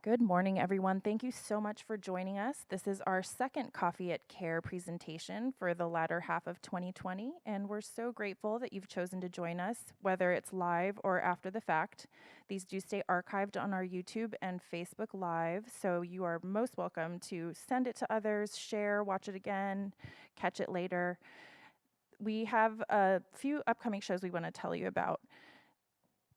Good morning, everyone. Thank you so much for joining us. This is our second Coffee at Kerr presentation for the latter half of 2020, and we're so grateful that you've chosen to join us, whether it's live or after the fact. These do stay archived on our YouTube and Facebook Live, so you are most welcome to send it to others, share, watch it again, catch it later. We have a few upcoming shows we want to tell you about.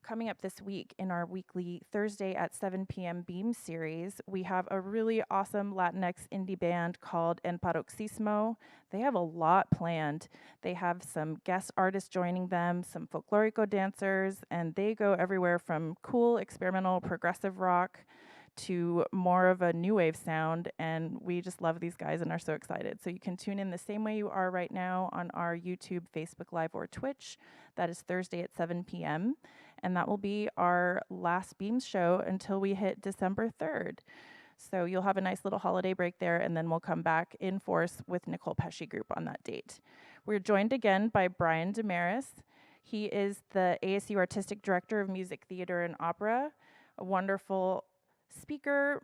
Coming up this week in our weekly Thursday at 7 p.m. Beam series, we have a really awesome Latinx indie band called En Paroxysmo. They have a lot planned. They have some guest artists joining them, some folklorico dancers, and they go everywhere from cool experimental progressive rock to more of a new wave sound, and we just love these guys and are so excited. So you can tune in the same way you are right now on our YouTube, Facebook Live, or Twitch. That is Thursday at 7 p.m., and that will be our last Beams show until we hit December 3rd. So you'll have a nice little holiday break there, and then we'll come back in force with Nicole Pesci Group on that date. We're joined again by Brian DeMaris. He is the ASU Artistic Director of Music, Theater, and Opera, a wonderful speaker,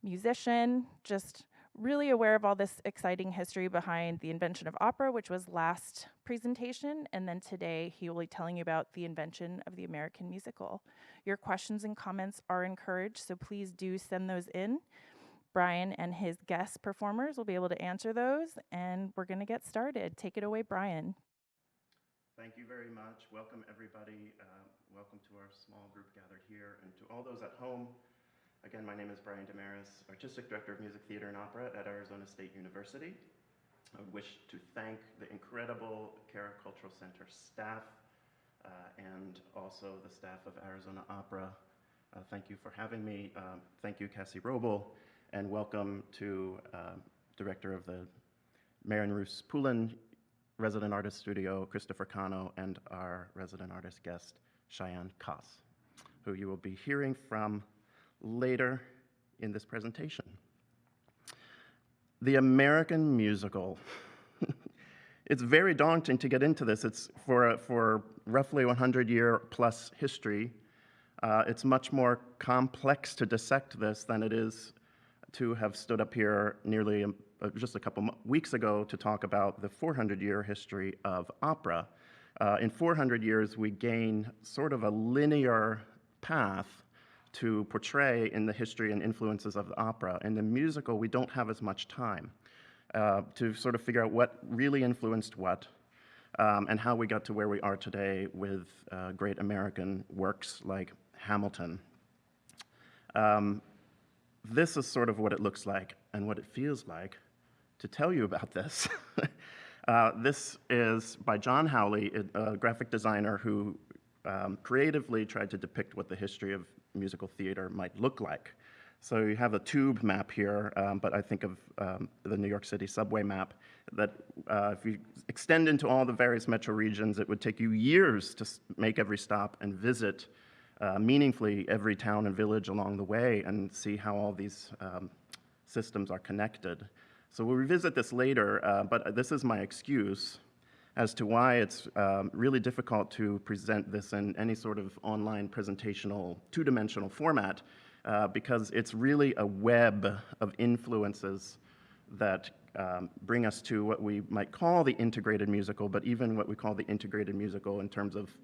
musician, just really aware of all this exciting history behind the invention of opera, which was last presentation, and then today he will be telling you about the invention of the American musical. Your questions and comments are encouraged, so please do send those in. Brian and his guest performers will be able to answer those, and we're going to get started. Take it away, Brian. Thank you very much. Welcome, everybody. Welcome to our small group gathered here, and to all those at home. Again, my name is Brian DeMaris, Artistic Director of Music, Theater, and Opera at Arizona State University. I wish to thank the incredible Kerr Cultural Center staff and also the staff of Arizona Opera. Thank you for having me. Thank you, Cassie Roble, and welcome to Director of the Marion Roose Pullin Resident Artist Studio, Christopher Cano, and our resident artist guest, Cheyenne Koss, who you will be hearing from later in this presentation. The American musical. It's very daunting to get into this. It's for roughly 100-year plus history. It's much more complex to dissect this than it is to have stood up here nearly just a couple weeks ago to talk about the 400-year history of opera. In 400 years, we gain sort of a linear path to portray in the history and influences of the opera. In the musical, we don't have as much time to sort of figure out what really influenced what and how we got to where we are today with great American works like Hamilton. This is sort of what it looks like and what it feels like to tell you about this. This is by John Howley, a graphic designer who creatively tried to depict what the history of musical theater might look like. So you have a tube map here, but I think of the New York City subway map that if you extend into all the various metro regions, it would take you years to make every stop and visit meaningfully every town and village along the way and see how all these systems are connected. So we'll revisit this later, but this is my excuse as to why it's really difficult to present this in any sort of online presentational, two-dimensional format, because it's really a web of influences that bring us to what we might call the integrated musical, but even what we call the integrated musical in terms of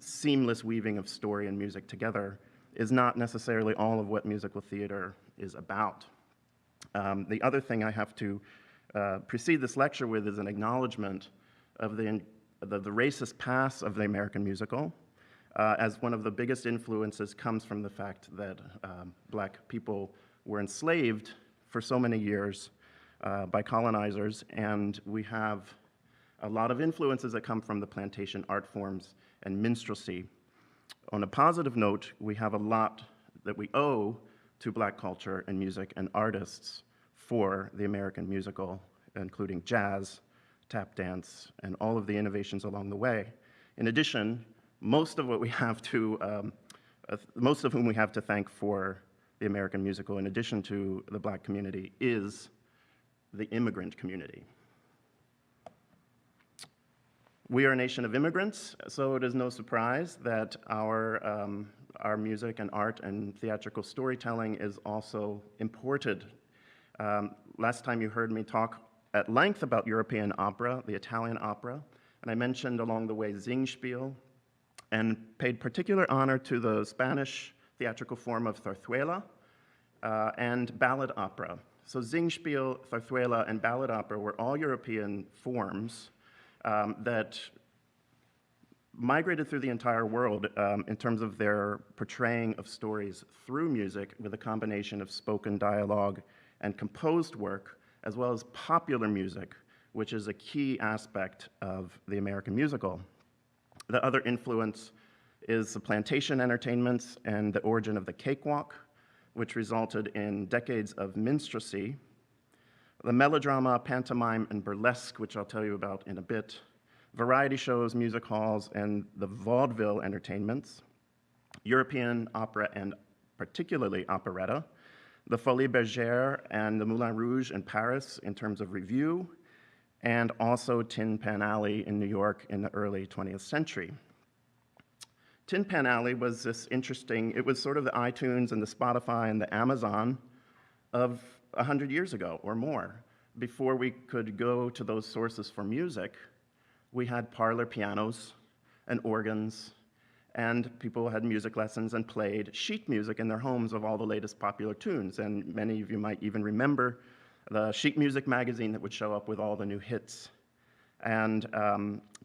seamless weaving of story and music together is not necessarily all of what musical theater is about. The other thing I have to precede this lecture with is an acknowledgement of the racist past of the American musical, as one of the biggest influences comes from the fact that black people were enslaved for so many years by colonizers, and we have a lot of influences that come from the plantation art forms and minstrelsy. On a positive note, we have a lot that we owe to black culture and music and artists for the American musical, including jazz, tap dance, and all of the innovations along the way. In addition, most of whom we have to thank for the American musical, in addition to the black community, is the immigrant community. We are a nation of immigrants, so it is no surprise that our our music and art and theatrical storytelling is also imported. Last time you heard me talk at length about European opera, the Italian opera, and I mentioned along the way Singspiel, and paid particular honor to the Spanish theatrical form of zarzuela and ballad opera. So Singspiel, zarzuela, and ballad opera were all European forms that migrated through the entire world in terms of their portraying of stories through music with a combination of spoken dialogue and composed work, as well as popular music, which is a key aspect of the American musical. The other influence is the plantation entertainments and the origin of the cakewalk, which resulted in decades of minstrelsy, the melodrama, pantomime, and burlesque, which I'll tell you about in a bit, variety shows, music halls, and the vaudeville entertainments, European opera and particularly operetta, the Folies Bergère and the Moulin Rouge in Paris in terms of revue, and also Tin Pan Alley in New York in the early 20th century. Tin Pan Alley was this interesting, it was sort of the iTunes and the Spotify and the Amazon of 100 years ago or more. Before we could go to those sources for music, we had parlor pianos and organs, and people had music lessons and played sheet music in their homes of all the latest popular tunes. And many of you might even remember the sheet music magazine that would show up with all the new hits. And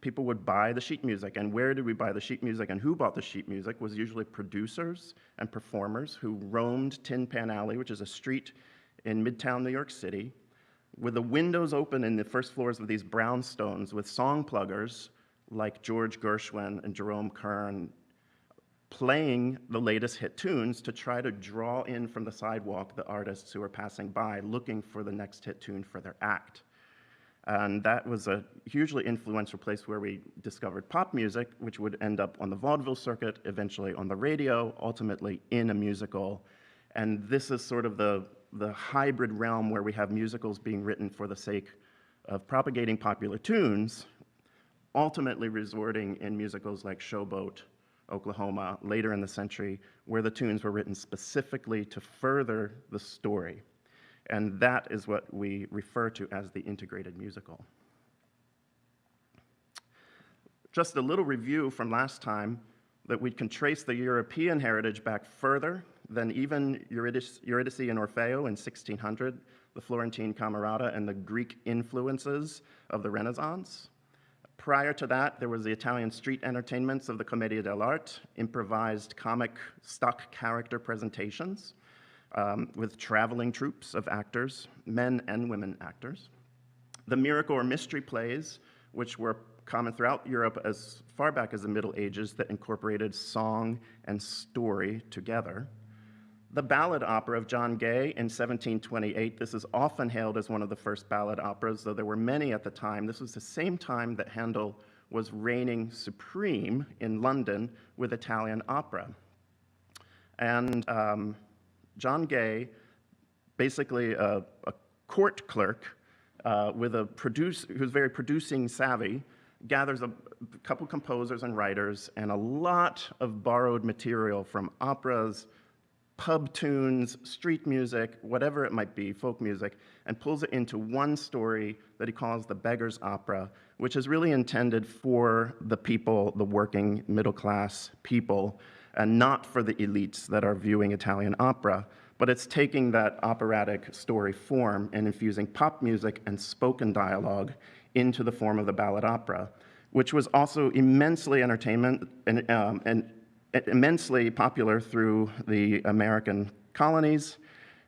people would buy the sheet music. And where did we buy the sheet music and who bought the sheet music was usually producers and performers who roamed Tin Pan Alley, which is a street in Midtown New York City, with the windows open in the first floors of these brownstones with song pluggers like George Gershwin and Jerome Kern playing the latest hit tunes to try to draw in from the sidewalk the artists who were passing by looking for the next hit tune for their act. And that was a hugely influential place where we discovered pop music, which would end up on the vaudeville circuit, eventually on the radio, ultimately in a musical. And this is sort of the hybrid realm where we have musicals being written for the sake of propagating popular tunes, ultimately resorting in musicals like Showboat, Oklahoma, later in the century, where the tunes were written specifically to further the story. And that is what we refer to as the integrated musical. Just a little review from last time that we can trace the European heritage back further than even Eurydice and Orfeo in 1600, the Florentine Camerata, and the Greek influences of the Renaissance. Prior to that, there was the Italian street entertainments of the Commedia dell'arte, improvised comic stock character presentations with traveling troupes of actors, men and women actors. The miracle or mystery plays, which were common throughout Europe as far back as the Middle Ages, that incorporated song and story together. The ballad opera of John Gay in 1728, this is often hailed as one of the first ballad operas, though there were many at the time. This was the same time that Handel was reigning supreme in London with Italian opera. And John Gay, basically a court clerk who's very producing savvy, gathers a couple composers and writers and a lot of borrowed material from operas, pub tunes, street music, whatever it might be, folk music, and pulls it into one story that he calls the Beggar's Opera, which is really intended for the people, the working middle-class people, and not for the elites that are viewing Italian opera. But it's taking that operatic story form and infusing pop music and spoken dialogue into the form of the ballad opera, which was also immensely entertainment and immensely popular through the American colonies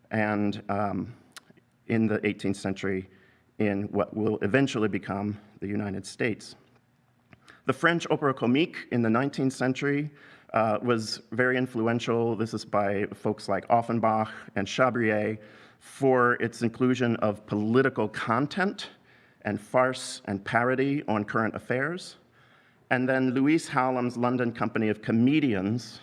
and in the 18th century in what will eventually become the United States. The French opera comique in the 19th century was very influential. This is by folks like Offenbach and Chabrier for its inclusion of political content and farce and parody on current affairs. And then Louise Hallam's London Company of Comedians,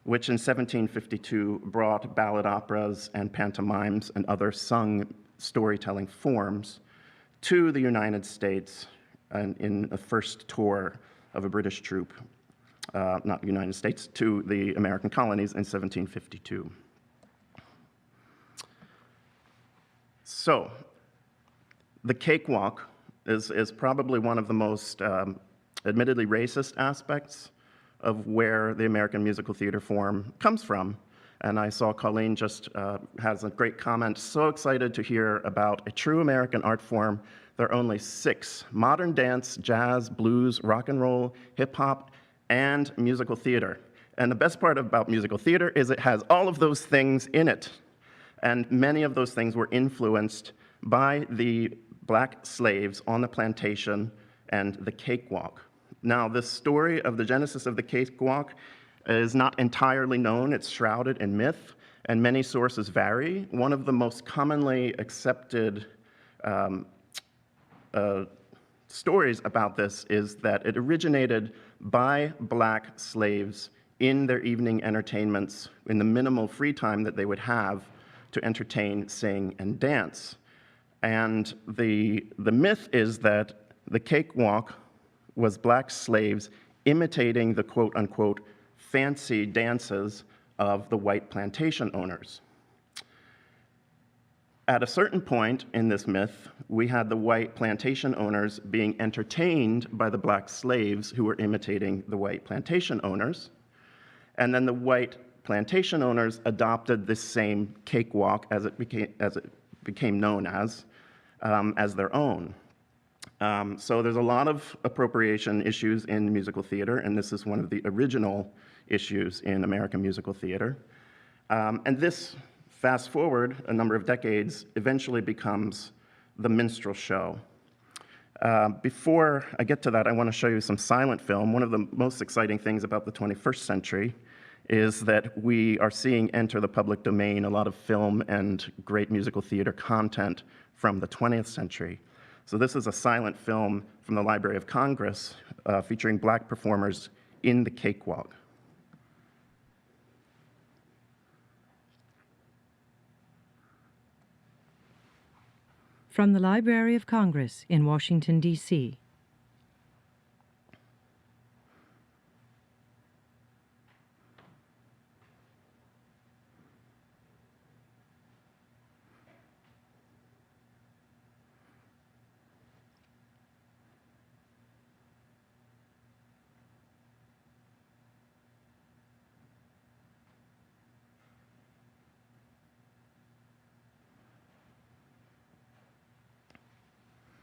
which in 1752 brought ballad operas and pantomimes and other sung storytelling forms to the United States and in a first tour of a British troupe. not the United States, to the American colonies in 1752. So, the cakewalk is probably one of the most admittedly racist aspects of where the American musical theater form comes from. And I saw Colleen just has a great comment, so excited to hear about a true American art form. There are only 6: modern dance, jazz, blues, rock and roll, hip hop, and musical theater. And the best part about musical theater is it has all of those things in it. And many of those things were influenced by the black slaves on the plantation and the cakewalk. Now, the story of the genesis of the cakewalk is not entirely known. It's shrouded in myth, and many sources vary. One of the most commonly accepted stories about this is that it originated by black slaves in their evening entertainments, in the minimal free time that they would have to entertain, sing, and dance. And the myth is that the cakewalk was black slaves imitating the quote-unquote fancy dances of the white plantation owners. At a certain point in this myth, we had the white plantation owners being entertained by the black slaves who were imitating the white plantation owners. And then the white plantation owners adopted this same cakewalk, as it became known as their own. So there's a lot of appropriation issues in musical theater, and this is one of the original issues in American musical theater. And this, fast forward a number of decades, eventually becomes the minstrel show. Before I get to that, I want to show you some silent film. One of the most exciting things about the 21st century is that we are seeing enter the public domain a lot of film and great musical theater content from the 20th century. So this is a silent film from the Library of Congress featuring black performers in the cakewalk. From the Library of Congress in Washington, D.C.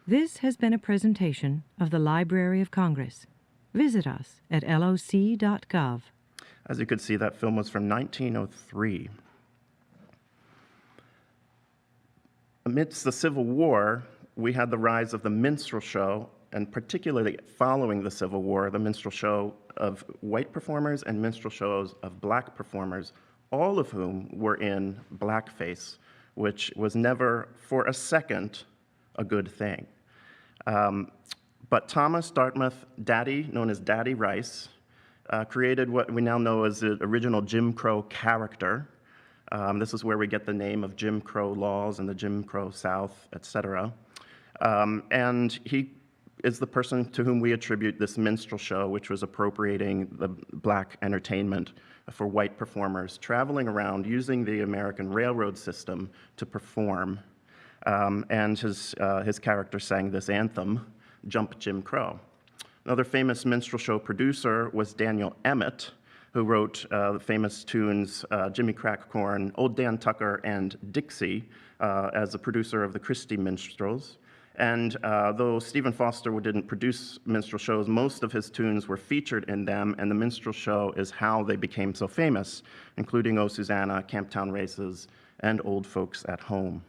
This has been a presentation of the Library of Congress. Visit us at loc.gov. As you could see, that film was from 1903. Amidst the Civil War, we had the rise of the minstrel show, and particularly following the Civil War, the minstrel show of white performers and minstrel shows of black performers, all of whom were in blackface, which was never for a second a good thing. But Thomas Dartmouth Daddy, known as Daddy Rice, created what we now know as the original Jim Crow character. This is where we get the name of Jim Crow laws and the Jim Crow South, etc. And he is the person to whom we attribute this minstrel show, which was appropriating the black entertainment for white performers, traveling around using the American railroad system to perform. And his character sang this anthem, Jump Jim Crow. Another famous minstrel show producer was Daniel Emmett, who wrote the famous tunes Jimmy Crack Corn, Old Dan Tucker, and Dixie as a producer of the Christie Minstrels. And though Stephen Foster didn't produce minstrel shows, most of his tunes were featured in them, and the minstrel show is how they became so famous, including Oh Susanna, Camptown Races, and Old Folks at Home.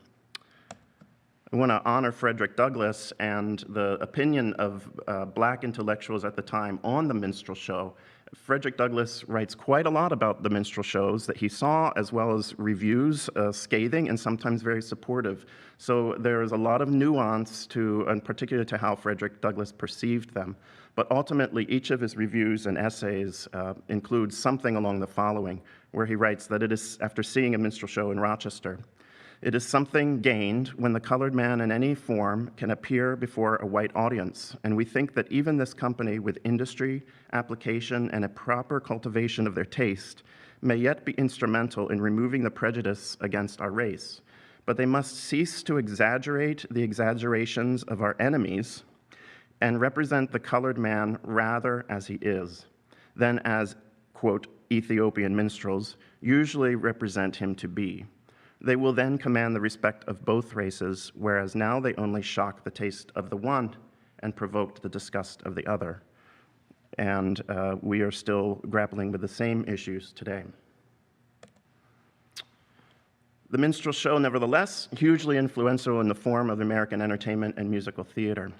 I want to honor Frederick Douglass and the opinion of black intellectuals at the time on the minstrel show. Frederick Douglass writes quite a lot about the minstrel shows that he saw, as well as reviews, scathing and sometimes very supportive. So there is a lot of nuance to, in particular to how Frederick Douglass perceived them. But ultimately, each of his reviews and essays includes something along the following, where he writes that it is, after seeing a minstrel show in Rochester, It is something gained when the colored man in any form can appear before a white audience, and we think that even this company with industry, application, and a proper cultivation of their taste may yet be instrumental in removing the prejudice against our race. But they must cease to exaggerate the exaggerations of our enemies and represent the colored man rather as he is, than as, quote, Ethiopian minstrels usually represent him to be. They will then command the respect of both races, whereas now they only shock the taste of the one and provoke the disgust of the other. And we are still grappling with the same issues today. The minstrel show, nevertheless, hugely influential in the form of American entertainment and musical theater.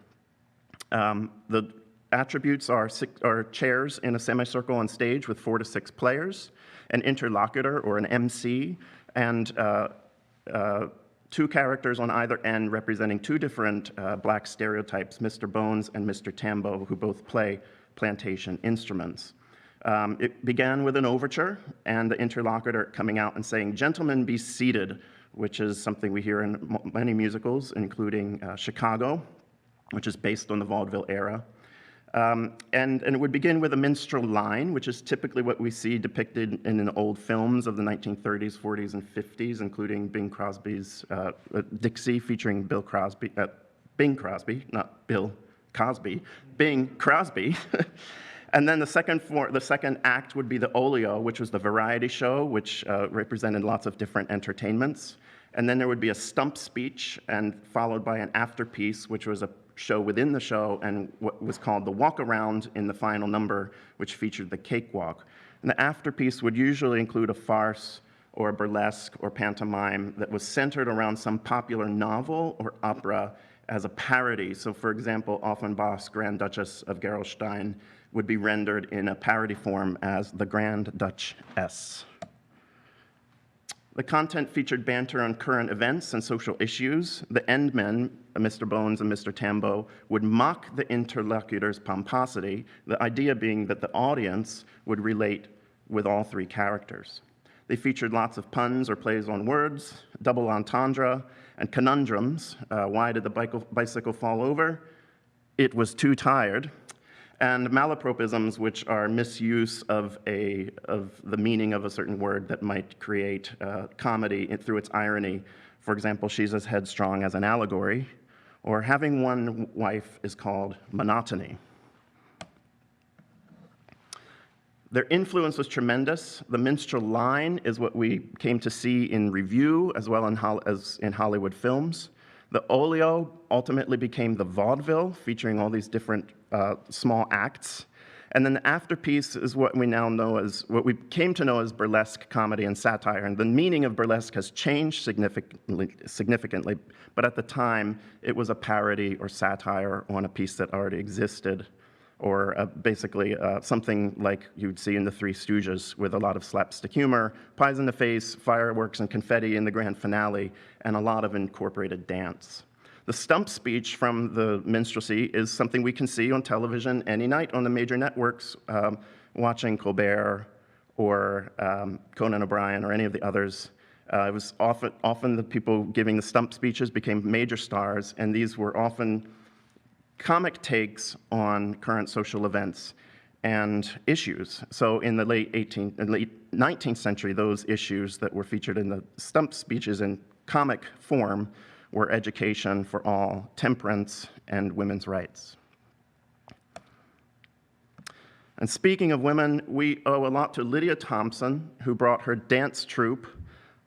The attributes are chairs in a semicircle on stage with 4 to 6 players, an interlocutor or an MC, and 2 characters on either end representing 2 different black stereotypes, Mr. Bones and Mr. Tambo, who both play plantation instruments. It began with an overture and the interlocutor coming out and saying, "Gentlemen, be seated," which is something we hear in many musicals, including Chicago, which is based on the vaudeville era. And it would begin with a minstrel line, which is typically what we see depicted in the old films of the 1930s, 40s, and 50s, including Bing Crosby's Dixie, featuring Bing Crosby, not Bill Cosby, Bing Crosby. And then the second act would be the olio, which was the variety show, which represented lots of different entertainments. And then there would be a stump speech, and followed by an afterpiece, which was a show within the show, and what was called the walk around in the final number, which featured the cakewalk. And the afterpiece would usually include a farce or a burlesque or pantomime that was centered around some popular novel or opera as a parody. So for example, Offenbach's Grand Duchess of Gerolstein would be rendered in a parody form as the Grand Duchess. The content featured banter on current events and social issues. The endmen, Mr. Bones and Mr. Tambo, would mock the interlocutor's pomposity, the idea being that the audience would relate with all 3 characters. They featured lots of puns or plays on words, double entendre, and conundrums. Why did the bicycle fall over? It was too tired. And malapropisms, which are misuse of the meaning of a certain word that might create comedy through its irony. For example, she's as headstrong as an allegory, or having one wife is called monotony. Their influence was tremendous. The minstrel line is what we came to see in review as well as in Hollywood films. The olio ultimately became the vaudeville, featuring all these different small acts. And then the afterpiece is what we now know as, what we came to know as burlesque comedy and satire. And the meaning of burlesque has changed significantly, but at the time, it was a parody or satire on a piece that already existed, or basically something like you'd see in the Three Stooges, with a lot of slapstick humor, pies in the face, fireworks and confetti in the grand finale, and a lot of incorporated dance. The stump speech from the Minstrelsy is something we can see on television any night on the major networks, watching Colbert or Conan O'Brien or any of the others. It was often the people giving the stump speeches became major stars, and these were often comic takes on current social events and issues. So in the late 19th century, those issues that were featured in the stump speeches in comic form were education for all, temperance, and women's rights. And speaking of women, we owe a lot to Lydia Thompson, who brought her dance troupe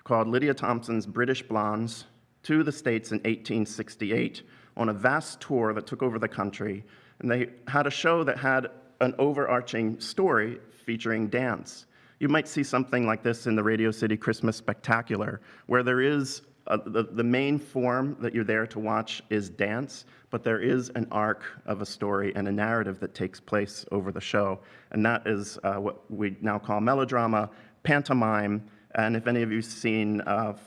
called Lydia Thompson's British Blondes to the States in 1868 on a vast tour that took over the country. And they had a show that had an overarching story featuring dance. You might see something like this in the Radio City Christmas Spectacular, where there is the main form that you're there to watch is dance, but there is an arc of a story and a narrative that takes place over the show. And that is what we now call melodrama, pantomime, and if any of you have seen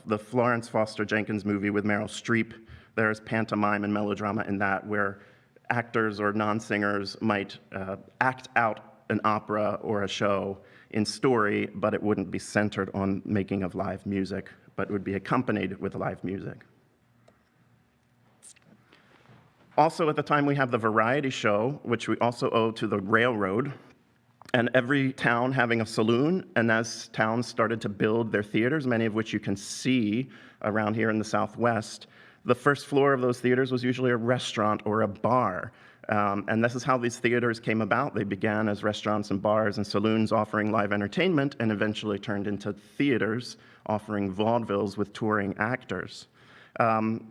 the Florence Foster Jenkins movie with Meryl Streep, there's pantomime and melodrama in that, where actors or non-singers might act out an opera or a show in story, but it wouldn't be centered on making of live music, but would be accompanied with live music. Also at the time, we have the variety show, which we also owe to the railroad, and every town having a saloon. And as towns started to build their theaters, many of which you can see around here in the Southwest, the first floor of those theaters was usually a restaurant or a bar. And this is how these theaters came about. They began as restaurants and bars and saloons offering live entertainment, and eventually turned into theaters offering vaudevilles with touring actors.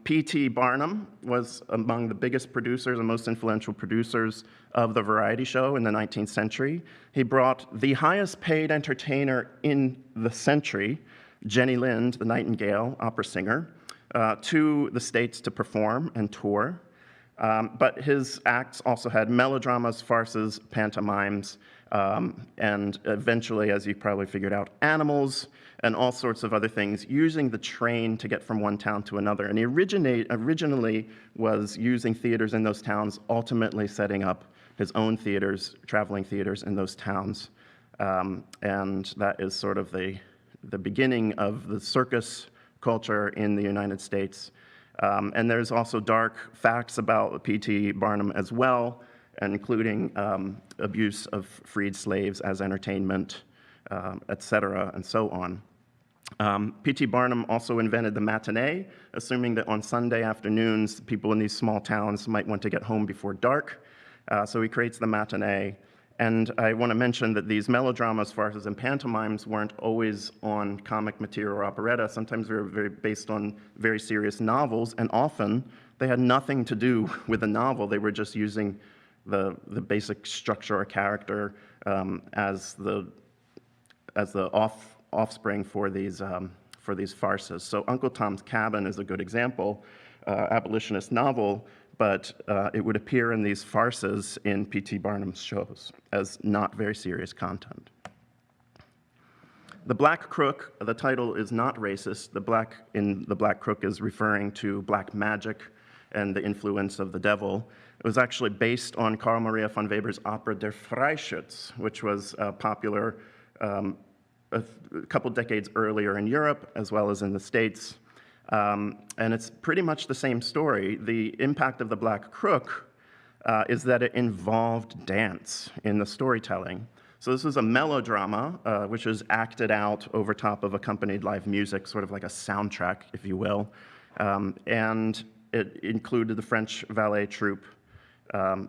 P.T. Barnum was among the biggest producers and most influential producers of the variety show in the 19th century. He brought the highest paid entertainer in the century, Jenny Lind, the Nightingale opera singer, to the States to perform and tour. But his acts also had melodramas, farces, pantomimes, and eventually, as you probably figured out, animals, and all sorts of other things, using the train to get from one town to another. And he originally was using theaters in those towns, ultimately setting up his own theaters, traveling theaters in those towns. And that is sort of the beginning of the circus culture in the United States. And there's also dark facts about P.T. Barnum as well, including abuse of freed slaves as entertainment, et cetera, and so on. P.T. Barnum also invented the matinee, assuming that on Sunday afternoons, people in these small towns might want to get home before dark. So he creates the matinee. And I want to mention that these melodramas, farces, and pantomimes weren't always on comic material or operetta. Sometimes they were based on very serious novels, and often they had nothing to do with the novel. They were just using the basic structure or character as the offspring for these farces. So Uncle Tom's Cabin is a good example, abolitionist novel, but it would appear in these farces in P.T. Barnum's shows as not very serious content. The Black Crook, the title is not racist. The Black Crook is referring to black magic and the influence of the devil. It was actually based on Carl Maria von Weber's opera Der Freischütz, which was popular a couple decades earlier in Europe, as well as in the States. And it's pretty much the same story. The impact of the Black Crook is that it involved dance in the storytelling. So this is a melodrama, which is acted out over top of accompanied live music, sort of like a soundtrack, if you will. And it included the French ballet troupe,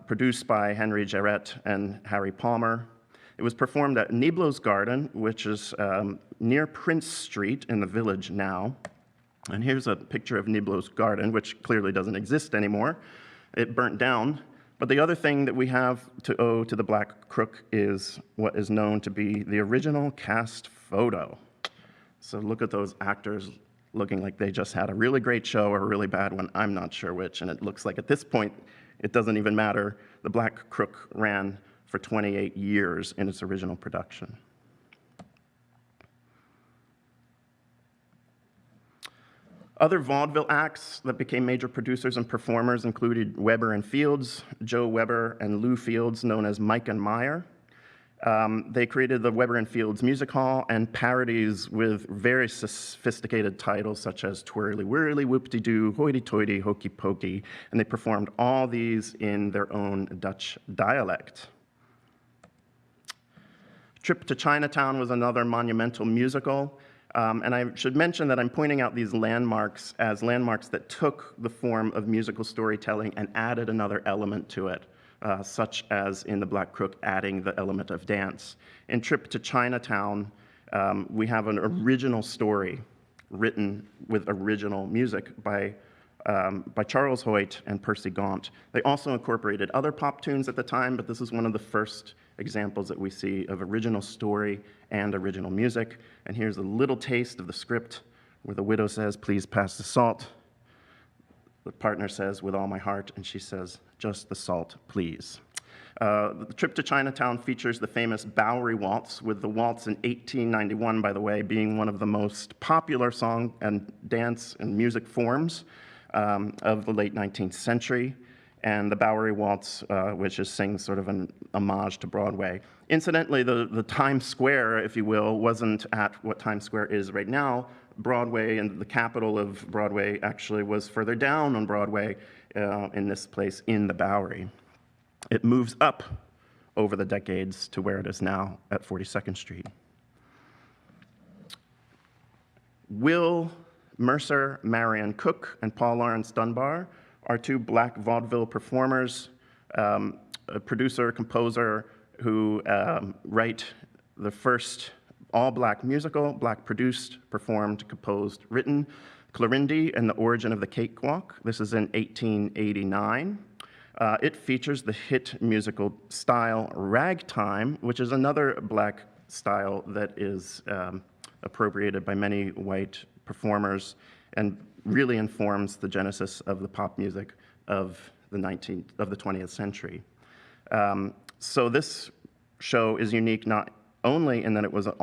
produced by Henry Jarret and Harry Palmer. It was performed at Niblo's Garden, which is near Prince Street in the Village now. And here's a picture of Niblo's Garden, which clearly doesn't exist anymore. It burnt down. But the other thing that we have to owe to the Black Crook is what is known to be the original cast photo. So look at those actors looking like they just had a really great show or a really bad one. I'm not sure which. And it looks like at this point, it doesn't even matter. The Black Crook ran for 28 years in its original production. Other vaudeville acts that became major producers and performers included Weber and Fields, Joe Weber and Lou Fields, known as Mike and Meyer. They created the Weber and Fields Music Hall and parodies with very sophisticated titles such as Twirly Whirly, Whoop-de-doo, Hoity-toity, Hokey-pokey, and they performed all these in their own Dutch dialect. Trip to Chinatown was another monumental musical. And I should mention that I'm pointing out these landmarks as landmarks that took the form of musical storytelling and added another element to it, such as in The Black Crook, adding the element of dance. In Trip to Chinatown, we have an original story written with original music by Charles Hoyt and Percy Gaunt. They also incorporated other pop tunes at the time, but this is one of the first examples that we see of original story and original music. And here's a little taste of the script where the widow says, "Please pass the salt." The partner says, "With all my heart," and she says, "Just the salt, please." The Trip to Chinatown features the famous Bowery Waltz, with the waltz in 1891, by the way, being one of the most popular song and dance and music forms of the late 19th century. and the Bowery Waltz, which is sings sort of an homage to Broadway. Incidentally, the Times Square, if you will, wasn't at what Times Square is right now. Broadway, and the capital of Broadway actually was further down on Broadway in this place in the Bowery. It moves up over the decades to where it is now at 42nd Street. Will Mercer, Marion Cook, and Paul Laurence Dunbar are two Black vaudeville performers, a producer, composer, who write the first all-Black musical, Black-produced, performed, composed, written, Clorinda and the Origin of the Cakewalk. This is in 1889. It features the hit musical style ragtime, which is another Black style that is appropriated by many white performers and really informs the genesis of the pop music of the 20th century. So this show is unique not only in that it was an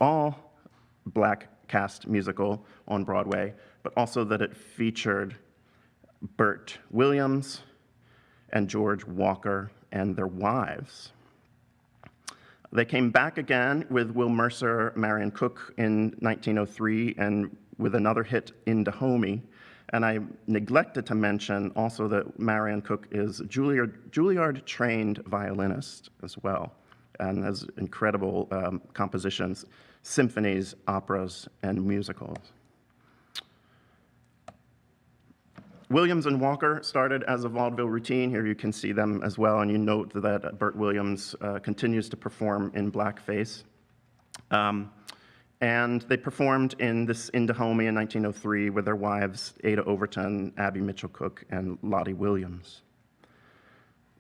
all Black cast musical on Broadway, but also that it featured Bert Williams and George Walker and their wives. They came back again with Will Mercer, Marion Cook in 1903, and with another hit, In Dahomey. And I neglected to mention also that Marion Cook is a Juilliard-trained violinist as well, and has incredible compositions, symphonies, operas, and musicals. Williams and Walker started as a vaudeville routine. Here you can see them as well, and you note that Bert Williams continues to perform in blackface. And they performed in Dahomey in 1903 with their wives, Ada Overton, Abby Mitchell Cook, and Lottie Williams.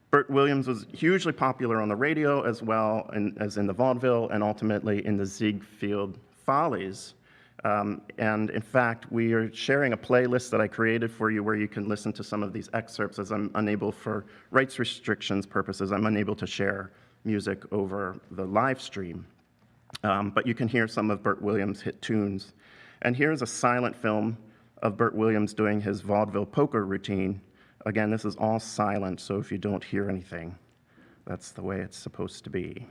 Bert Williams was hugely popular on the radio as well as in the vaudeville, and ultimately in the Ziegfeld Follies. And in fact, we are sharing a playlist that I created for you where you can listen to some of these excerpts, as I'm unable, for rights restrictions purposes, I'm unable to share music over the live stream. But you can hear some of Bert Williams' hit tunes. And here's a silent film of Bert Williams doing his vaudeville poker routine. Again, this is all silent, so if you don't hear anything, that's the way it's supposed to be.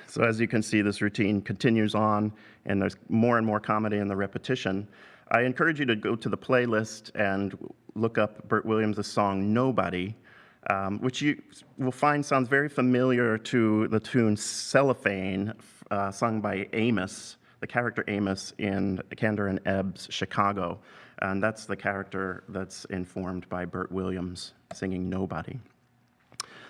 So as you can see, this routine continues on, and there's more and more comedy in the repetition. I encourage you to go to the playlist and look up Bert Williams' song, Nobody, which you will find sounds very familiar to the tune Cellophane, sung by Amos, the character Amos in Kander and Ebb's Chicago. And that's the character that's informed by Bert Williams singing Nobody.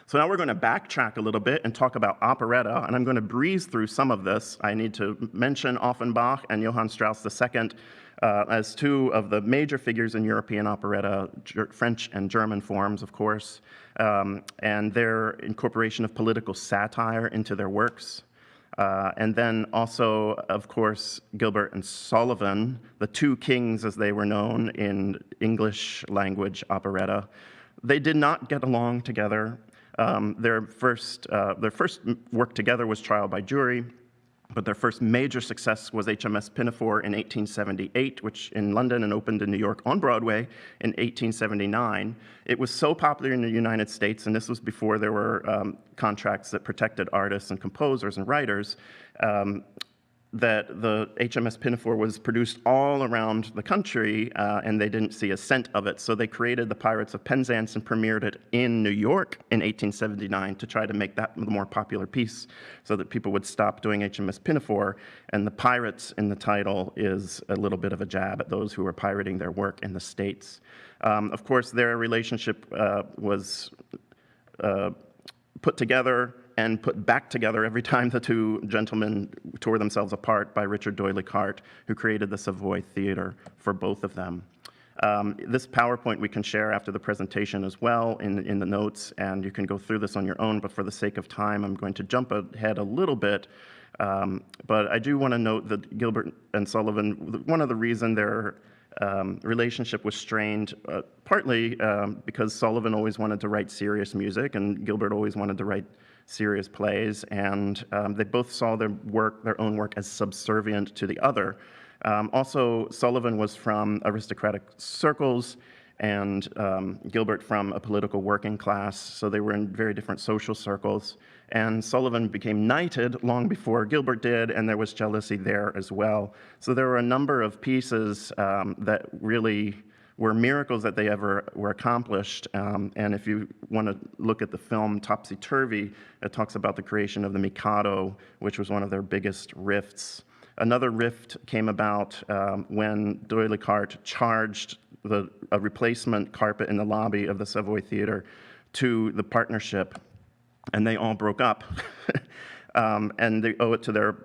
So now we're going to backtrack a little bit and talk about operetta, and I'm going to breeze through some of this. I need to mention Offenbach and Johann Strauss II as two of the major figures in European operetta, French and German forms, of course, and their incorporation of political satire into their works. And then also, of course, Gilbert and Sullivan, the two kings as they were known in English language operetta. They did not get along together. Their first work together was Trial by Jury, But their first major success was HMS Pinafore in 1878, which in London and opened in New York on Broadway in 1879. It was so popular in the United States, and this was before there were contracts that protected artists and composers and writers, that the HMS Pinafore was produced all around the country, and they didn't see a cent of it. So they created the Pirates of Penzance and premiered it in New York in 1879 to try to make that the more popular piece so that people would stop doing HMS Pinafore. And the pirates in the title is a little bit of a jab at those who were pirating their work in the States. Of course, their relationship was put together and put back together every time the two gentlemen tore themselves apart by Richard D'Oyley Carte, who created the Savoy Theatre for both of them. This PowerPoint we can share after the presentation as well in the notes, and you can go through this on your own, but for the sake of time, I'm going to jump ahead a little bit. But I do want to note that Gilbert and Sullivan, one of the reasons their relationship was strained, partly because Sullivan always wanted to write serious music, and Gilbert always wanted to write serious plays, and they both saw their own work as subservient to the other. Also, Sullivan was from aristocratic circles, and Gilbert from a political working class, so they were in very different social circles. And Sullivan became knighted long before Gilbert did, and there was jealousy there as well. So there were a number of pieces that really were miracles that they ever were accomplished. And if you want to look at the film Topsy Turvy, it talks about the creation of the Mikado, which was one of their biggest rifts. Another rift came about when D'Oyley Carte charged a replacement carpet in the lobby of the Savoy Theatre to the partnership, and they all broke up. And they owe it to their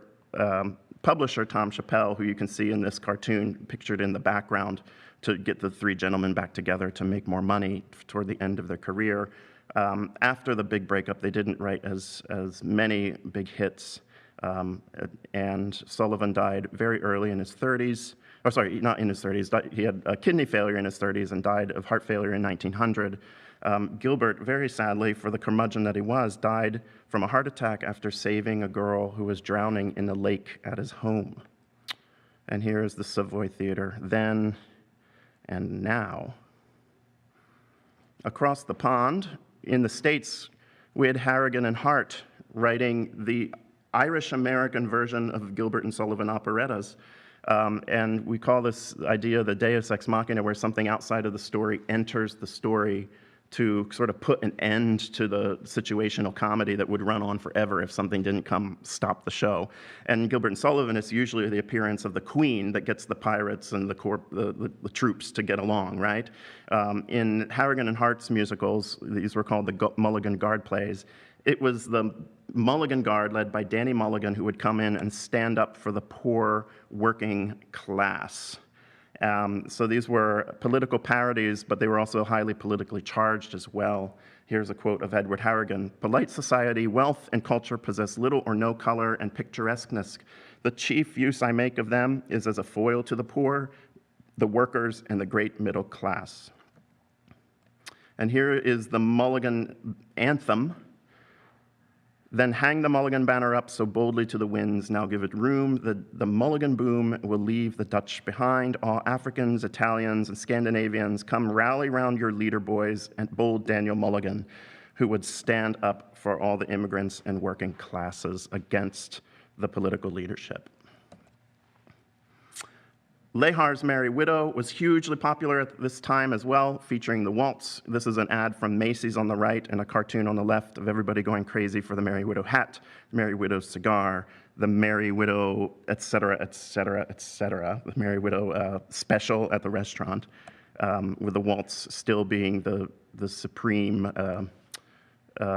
publisher, Tom Chappell, who you can see in this cartoon pictured in the background, to get the three gentlemen back together to make more money toward the end of their career. After the big breakup, they didn't write as many big hits, and Sullivan died very early in his 30s. Oh, sorry, not in his 30s. He had a kidney failure in his 30s and died of heart failure in 1900. Gilbert, very sadly, for the curmudgeon that he was, died from a heart attack after saving a girl who was drowning in a lake at his home. And here is the Savoy Theatre then and now. Across the pond, in the States, we had Harrigan and Hart writing the Irish-American version of Gilbert and Sullivan operettas. And we call this idea the deus ex machina, where something outside of the story enters the story to sort of put an end to the situational comedy that would run on forever if something didn't come stop the show. And Gilbert and Sullivan, it's usually the appearance of the queen that gets the pirates and the troops to get along, right? In Harrigan and Hart's musicals, these were called the Mulligan Guard plays. It was the Mulligan Guard, led by Danny Mulligan, who would come in and stand up for the poor working class. So these were political parodies, but they were also highly politically charged as well. Here's a quote of Edward Harrigan: "Polite society, wealth, and culture possess little or no color and picturesqueness. The chief use I make of them is as a foil to the poor, the workers, and the great middle class." And here is the Mulligan anthem. "Then hang the Mulligan banner up so boldly to the winds. Now give it room. The Mulligan boom will leave the Dutch behind. All Africans, Italians, and Scandinavians, come rally round your leader, boys, and bold Daniel Mulligan, who would stand up for all the immigrants and working classes against the political leadership." Lehar's Merry Widow was hugely popular at this time as well, featuring the waltz. This is an ad from Macy's on the right and a cartoon on the left of everybody going crazy for the Merry Widow hat, Merry Widow cigar, the Merry Widow, et cetera, et cetera, et cetera, the Merry Widow special at the restaurant, with the waltz still being the supreme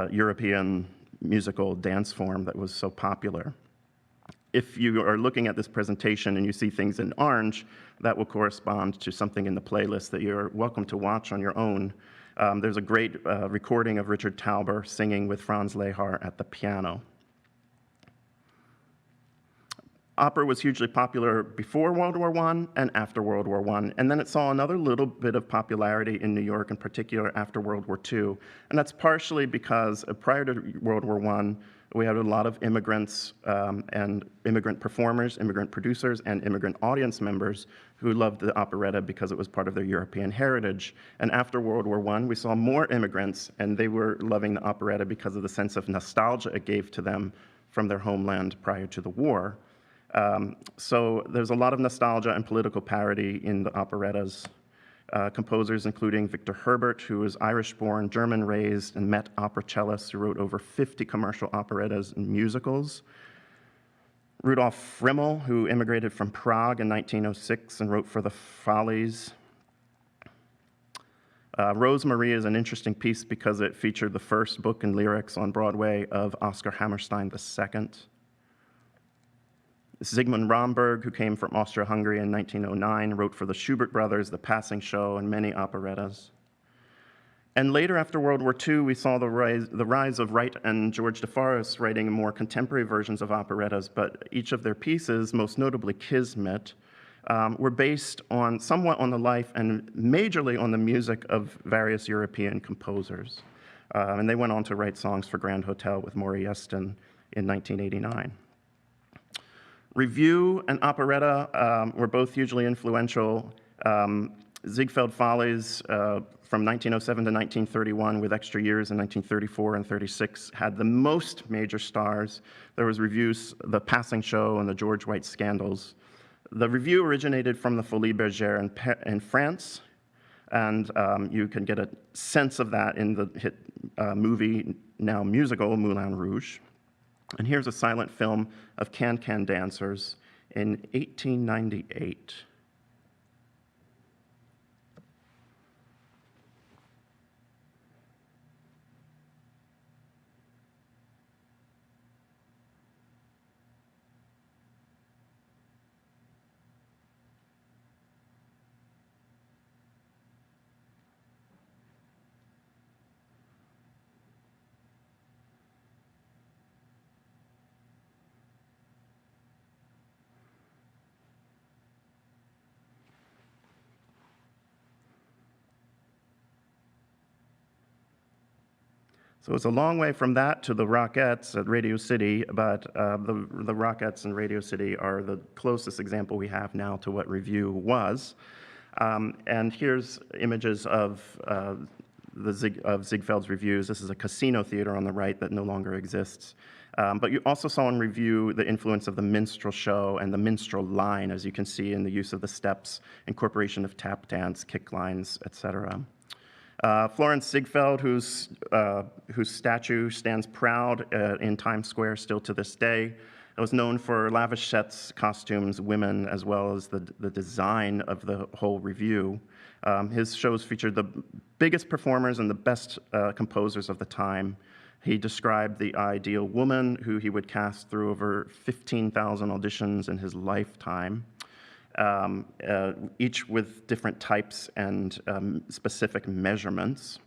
European musical dance form that was so popular. If you are looking at this presentation and you see things in orange, that will correspond to something in the playlist that you're welcome to watch on your own. There's a great recording of Richard Tauber singing with Franz Lehar at the piano. Opera was hugely popular before World War I and after World War I, and then it saw another little bit of popularity in New York, in particular after World War II. And that's partially because prior to World War I, We had a lot of immigrants and immigrant performers, immigrant producers, and immigrant audience members who loved the operetta because it was part of their European heritage. And after World War I, we saw more immigrants, and they were loving the operetta because of the sense of nostalgia it gave to them from their homeland prior to the war. So there's a lot of nostalgia and political parody in the operettas. Composers including Victor Herbert, who was Irish-born, German-raised, and Met opera cellist who wrote over 50 commercial operettas and musicals. Rudolf Frimmel, who immigrated from Prague in 1906 and wrote for the Follies. Rosemarie is an interesting piece because it featured the first book and lyrics on Broadway of Oscar Hammerstein II. Zygmunt Romberg, who came from Austria-Hungary in 1909, wrote for the Schubert Brothers, The Passing Show, and many operettas. And later, after World War II, we saw the rise of Wright and George DeForest writing more contemporary versions of operettas, but each of their pieces, most notably Kismet, were based on somewhat on the life and majorly on the music of various European composers. And they went on to write songs for Grand Hotel with Maury Yeston in 1989. Revue and operetta were both hugely influential. Ziegfeld Follies from 1907 to 1931 with extra years in 1934 and 36 had the most major stars. There was Revue's The Passing Show and the George White Scandals. The Revue originated from the Folies Bergère in France, and you can get a sense of that in the hit movie, now musical, Moulin Rouge. And here's a silent film of can-can dancers in 1898. So it's a long way from that to the Rockettes at Radio City, but the Rockettes and Radio City are the closest example we have now to what Revue was. And here's images of Ziegfeld's Revues. This is a casino theater on the right that no longer exists. But you also saw in Revue the influence of the minstrel show and the minstrel line, as you can see in the use of the steps, incorporation of tap dance, kick lines, etc. FLORENZ Ziegfeld, whose statue stands proud in Times Square still to this day, was known for lavish sets, costumes, women, as well as the design of the whole Revue. His shows featured the biggest performers and the best composers of the time. He described the ideal woman who he would cast through over 15,000 auditions in his lifetime. Each with different types and specific measurements.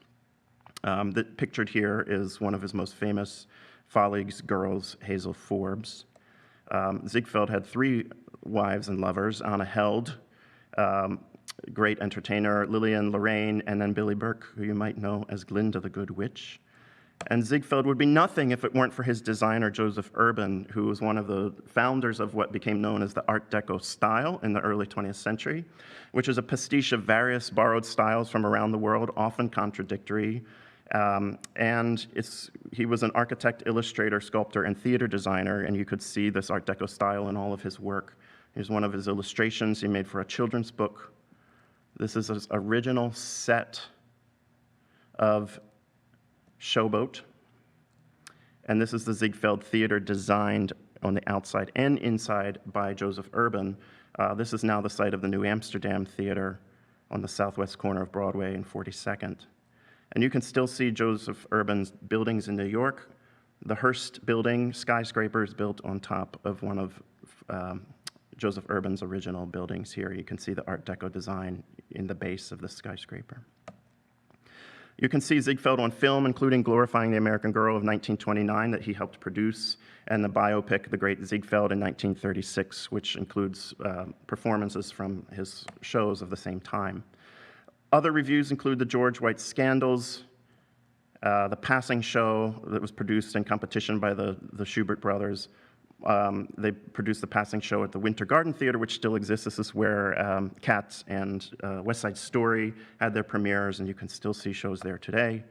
The pictured here is one of his most famous Follies girls, Hazel Forbes. Ziegfeld had 3 wives and lovers: Anna Held, great entertainer, Lillian Lorraine, and then Billy Burke, who you might know as Glinda the Good Witch. And Ziegfeld would be nothing if it weren't for his designer, Joseph Urban, who was one of the founders of what became known as the Art Deco style in the early 20th century, which is a pastiche of various borrowed styles from around the world, often contradictory. And he was an architect, illustrator, sculptor, and theater designer, and you could see this Art Deco style in all of his work. Here's one of his illustrations he made for a children's book. This is his original set of Showboat, and this is the Ziegfeld Theater designed on the outside and inside by Joseph Urban. This is now the site of the New Amsterdam Theater on the southwest corner of Broadway and 42nd. And you can still see Joseph Urban's buildings in New York. The Hearst building, skyscrapers built on top of one of Joseph Urban's original buildings here. You can see the Art Deco design in the base of the skyscraper. You can see Ziegfeld on film, including Glorifying the American Girl of 1929 that he helped produce, and the biopic, The Great Ziegfeld, in 1936, which includes performances from his shows of the same time. Other reviews include the George White Scandals, The Passing Show that was produced in competition by the Schubert brothers. They produced The Passing Show at the Winter Garden Theater, which still exists. This is where Cats and West Side Story had their premieres, and you can still see shows there today.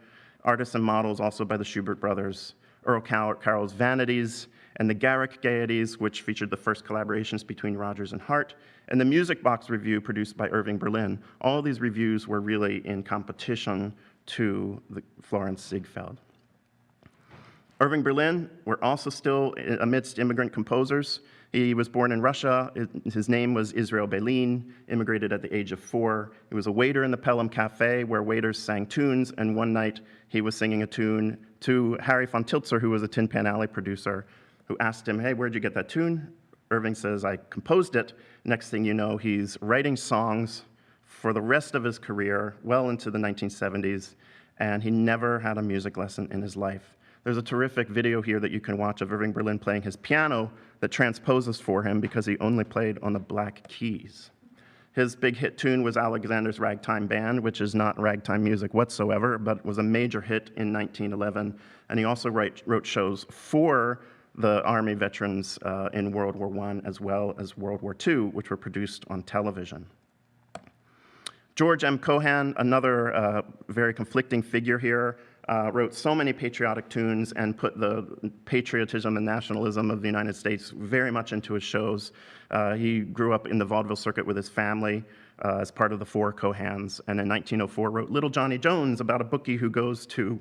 Artists and Models, also by the Schubert brothers. Earl Carroll's Vanities, and the Garrick Gaieties, which featured the first collaborations between Rodgers and Hart, and the Music Box Review produced by Irving Berlin. All these reviews were really in competition to the FLORENZ Ziegfeld. Irving Berlin were also still amidst immigrant composers. He was born in Russia. His name was Israel Belin, immigrated at the age of 4. He was a waiter in the Pelham Cafe where waiters sang tunes, and one night he was singing a tune to Harry von Tiltzer, who was a Tin Pan Alley producer, who asked him, hey, where'd you get that tune? Irving says, I composed it. Next thing you know, he's writing songs for the rest of his career, well into the 1970s, and he never had a music lesson in his life. There's a terrific video here that you can watch of Irving Berlin playing his piano that transposes for him because he only played on the black keys. His big hit tune was Alexander's Ragtime Band, which is not ragtime music whatsoever, but was a major hit in 1911. And he also wrote shows for the Army veterans in World War I as well as World War II, which were produced on television. George M. Cohan, another very conflicting figure here, wrote so many patriotic tunes and put the patriotism and nationalism of the United States very much into his shows. He grew up in the vaudeville circuit with his family as part of the Four Cohans, and in 1904 wrote Little Johnny Jones about a bookie who goes to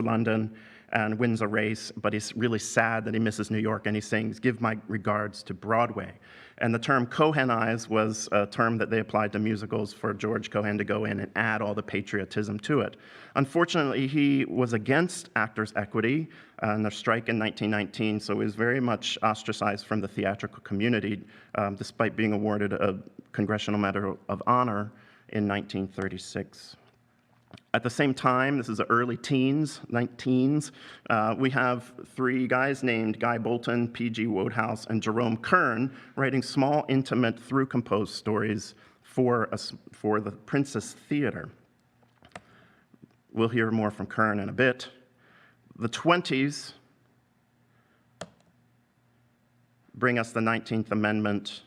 London and wins a race, but he's really sad that he misses New York, and he sings, "Give my regards to Broadway." And the term Cohenize was a term that they applied to musicals for George Cohan to go in and add all the patriotism to it. Unfortunately, he was against Actors' Equity and the strike in 1919, so he was very much ostracized from the theatrical community, despite being awarded a Congressional Medal of Honor in 1936. At the same time, this is the early teens, 19s, we have 3 guys named Guy Bolton, P.G. Wodehouse, and Jerome Kern writing small, intimate, through-composed stories for the Princess Theater. We'll hear more from Kern in a bit. The 20s bring us the 19th Amendment,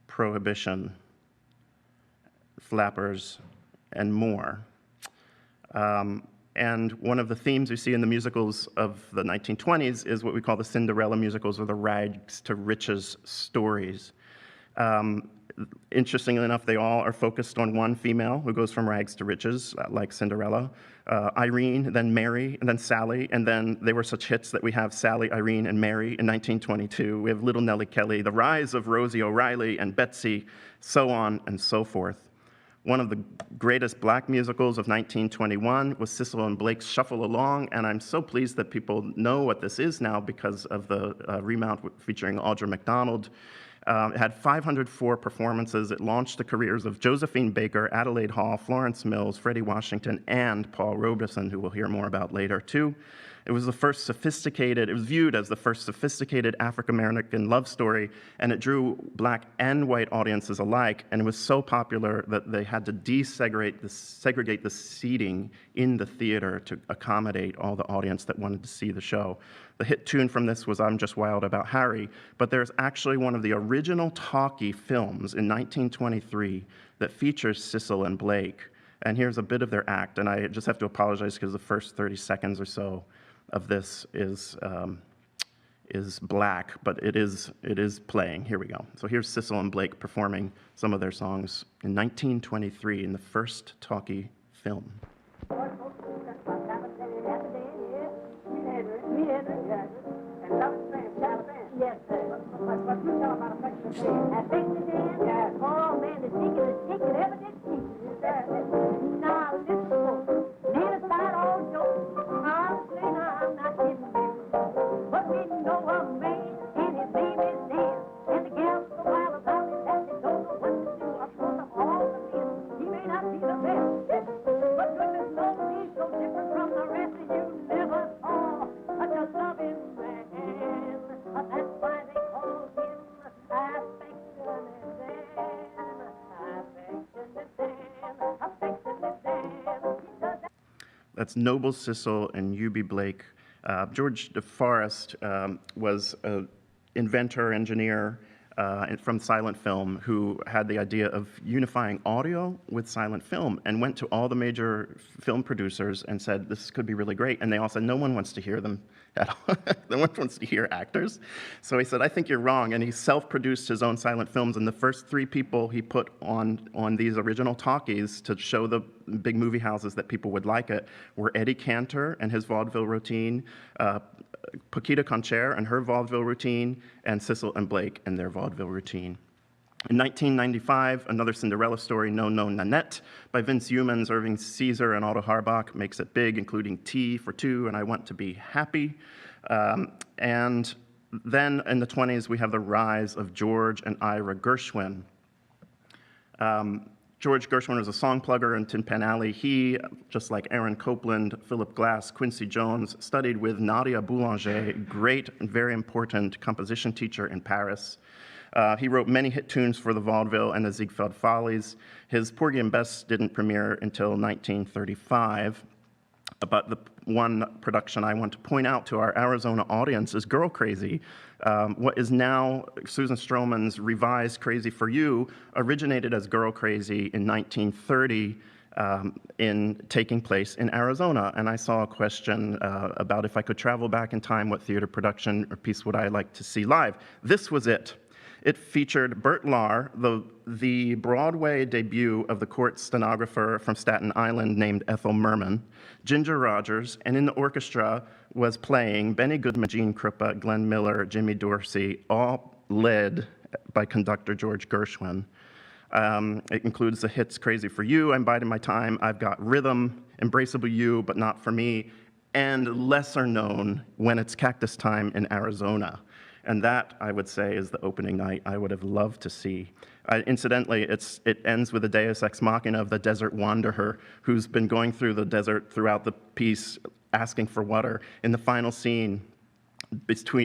Prohibition, Flappers, and more. And one of the themes we see in the musicals of the 1920s is what we call the Cinderella musicals, or the rags to riches stories. Interestingly enough, they all are focused on one female who goes from rags to riches, like Cinderella. Irene, then Mary, and then Sally, and then they were such hits that we have Sally, Irene, and Mary in 1922. We have Little Nellie Kelly, the rise of Rosie O'Reilly and Betsy, so on and so forth. One of the greatest black musicals of 1921 was Sissle and Blake's Shuffle Along, and I'm so pleased that people know what this is now because of the remount featuring Audra McDonald. It had 504 performances. It launched the careers of Josephine Baker, Adelaide Hall, Florence Mills, Freddie Washington, and Paul Robeson, who we'll hear more about later, too. It was viewed as the first sophisticated African-American love story, and it drew black and white audiences alike, and it was so popular that they had to segregate the seating in the theater to accommodate all the audience that wanted to see the show. The hit tune from this was I'm Just Wild About Harry, but there's actually one of the original talkie films in 1923 that features Sissle and Blake, and here's a bit of their act, and I just have to apologize because the first 30 seconds or so of this is black, but it is playing. Here we go. So here's Sissle and Blake performing some of their songs in 1923 in the first talkie film. Yes, sir. What you know about affection? Affection, yeah. Oh, man, the ticket, ever did see. Now, listen, folks. Leave aside all jokes. Honestly, now, I'm not kidding you. But we know a man and his name is Dan. And the gals so wild about it that they don't know what to do. Up front of all the men, he may not be the best. But goodness knows he's so different from the rest that you never saw such a loving man. That's why they call him affection. That's Noble Sissle and U.B. Blake. George DeForest was an inventor, engineer from silent film who had the idea of unifying audio with silent film and went to all the major film producers and said, this could be really great. And they all said, no one wants to hear them at all. No one wants to hear actors. So he said, I think you're wrong. And he self-produced his own silent films. And the first 3 people he put on these original talkies to show the big movie houses that people would like it were Eddie Cantor and his vaudeville routine, Paquita Concher and her vaudeville routine, and Sissle and Blake and their vaudeville routine. In 1995, another Cinderella story, No, No, Nanette, by Vince Youmans, Irving Caesar, and Otto Harbach, makes it big, including Tea for Two and I Want to Be Happy. And then in the 20s, we have the rise of George and Ira Gershwin. George Gershwin was a song plugger in Tin Pan Alley. He, just like Aaron Copland, Philip Glass, Quincy Jones, studied with Nadia Boulanger, great and very important composition teacher in Paris. He wrote many hit tunes for the vaudeville and the Ziegfeld Follies. His Porgy and Bess didn't premiere until 1935. But the one production I want to point out to our Arizona audience is Girl Crazy. What is now Susan Stroman's revised Crazy for You originated as Girl Crazy in 1930 taking place in Arizona. And I saw a question about if I could travel back in time, what theater production or piece would I like to see live? This was it. It featured Bert Lahr, the Broadway debut of the court stenographer from Staten Island named Ethel Merman, Ginger Rogers, and in the orchestra was playing Benny Goodman, Gene Krupa, Glenn Miller, Jimmy Dorsey, all led by conductor George Gershwin. It includes the hits Crazy for You, I'm Biding My Time, I've Got Rhythm, Embraceable You, But Not for Me, and lesser known, When It's Cactus Time in Arizona. And that, I would say, is the opening night I would have loved to see. Incidentally, it ends with a deus ex machina of the desert wanderer who's been going through the desert throughout the piece asking for water. In the final scene,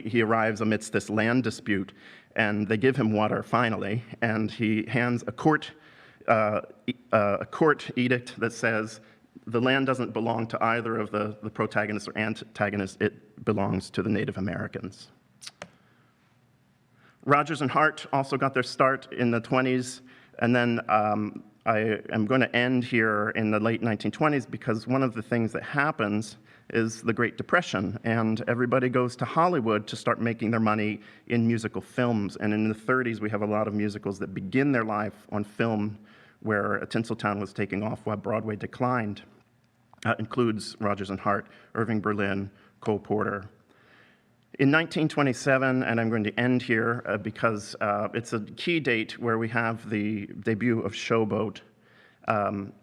he arrives amidst this land dispute, and they give him water finally, and he hands a court edict that says, the land doesn't belong to either of the protagonists or antagonists, it belongs to the Native Americans. Rodgers and Hart also got their start in the 20s, and then I am going to end here in the late 1920s because one of the things that happens is the Great Depression, and everybody goes to Hollywood to start making their money in musical films. And in the 30s, we have a lot of musicals that begin their life on film where Tinseltown was taking off while Broadway declined. Includes Rodgers and Hart, Irving Berlin, Cole Porter. In 1927, and I'm going to end here because it's a key date where we have the debut of Showboat,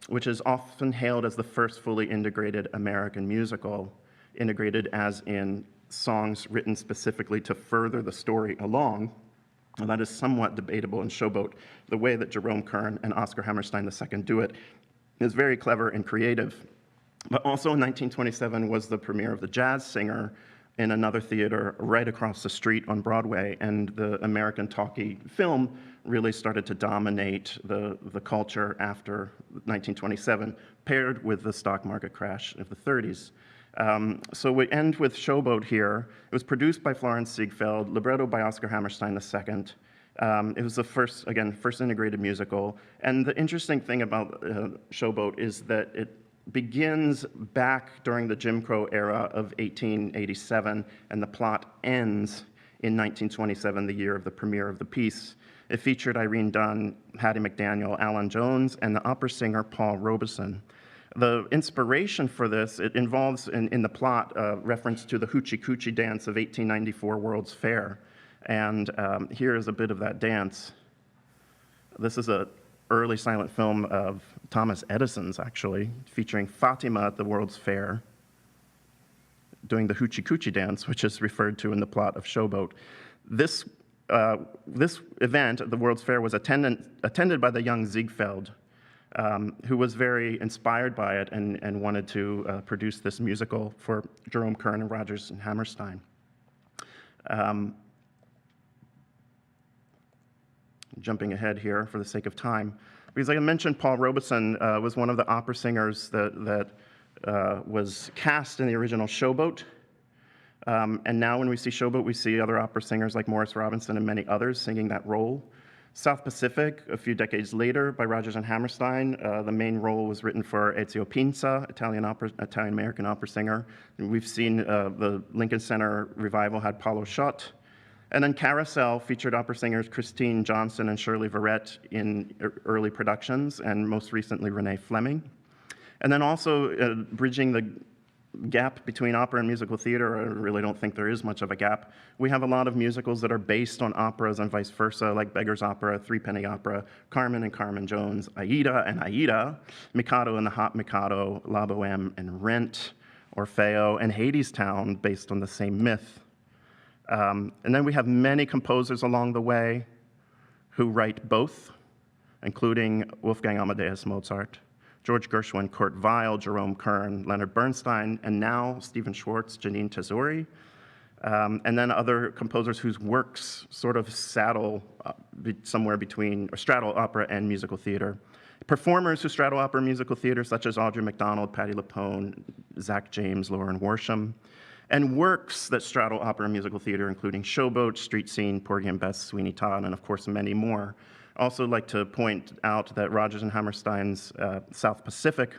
which is often hailed as the first fully integrated American musical, integrated as in songs written specifically to further the story along. And that is somewhat debatable in Showboat. The way that Jerome Kern and Oscar Hammerstein II do it is very clever and creative. But also in 1927 was the premiere of The Jazz Singer, in another theater right across the street on Broadway, and the American talkie film really started to dominate the culture after 1927, paired with the stock market crash of the 30s. So we end with Showboat here. It was produced by FLORENZ Ziegfeld, libretto by Oscar Hammerstein II. It was the first integrated musical. And the interesting thing about Showboat is that it begins back during the Jim Crow era of 1887, and the plot ends in 1927, the year of the premiere of the piece. It featured Irene Dunne, Hattie McDaniel, Alan Jones, and the opera singer Paul Robeson. The inspiration for this, it involves in the plot reference to the Hoochie Coochie dance of 1894 World's Fair. And here is a bit of that dance. This is an early silent film of Thomas Edison's, actually, featuring Fatima at the World's Fair, doing the Hoochie Coochie dance, which is referred to in the plot of Showboat. This event at the World's Fair was attended by the young Ziegfeld, who was very inspired by it and wanted to produce this musical for Jerome Kern and Rodgers and Hammerstein. Jumping ahead here for the sake of time, because like I mentioned, Paul Robeson was one of the opera singers that was cast in the original Showboat. And now when we see Showboat, we see other opera singers like Morris Robinson and many others singing that role. South Pacific, a few decades later, by Rodgers and Hammerstein, the main role was written for Ezio Pinza, Italian-American opera singer. And we've seen the Lincoln Center revival had Paulo Schott. And then Carousel featured opera singers Christine Johnson and Shirley Verrett in early productions, and most recently Renee Fleming. And then also bridging the gap between opera and musical theater, I really don't think there is much of a gap. We have a lot of musicals that are based on operas and vice versa, like Beggar's Opera, Threepenny Opera, Carmen and Carmen Jones, Aida and Aida, Mikado and the Hot Mikado, La Boheme and Rent, Orfeo, and Hadestown, based on the same myth. And then we have many composers along the way who write both, including Wolfgang Amadeus Mozart, George Gershwin, Kurt Weill, Jerome Kern, Leonard Bernstein, and now Stephen Schwartz, Janine Tesori, and then other composers whose works sort of straddle opera and musical theater. Performers who straddle opera and musical theater, such as Audrey McDonald, Patti LuPone, Zach James, Lauren Worsham, and works that straddle opera and musical theater, including Showboat, Street Scene, Porgy and Bess, Sweeney Todd, and of course many more. I also like to point out that Rodgers and Hammerstein's South Pacific,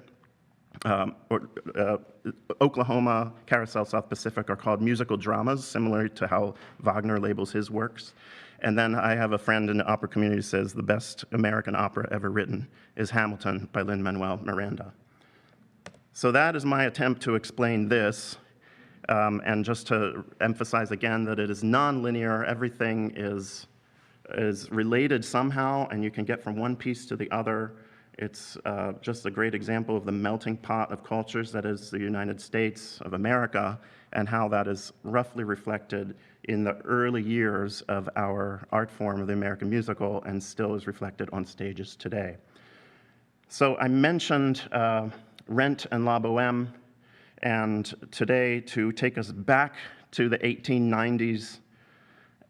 Oklahoma, Carousel, South Pacific are called musical dramas, similar to how Wagner labels his works. And then I have a friend in the opera community who says the best American opera ever written is Hamilton by Lin-Manuel Miranda. So that is my attempt to explain this. And just to emphasize again that it is nonlinear, everything is related somehow, and you can get from one piece to the other. It's just a great example of the melting pot of cultures that is the United States of America, and how that is roughly reflected in the early years of our art form of the American musical, and still is reflected on stages today. So I mentioned Rent and La Boheme, and today, to take us back to the 1890s,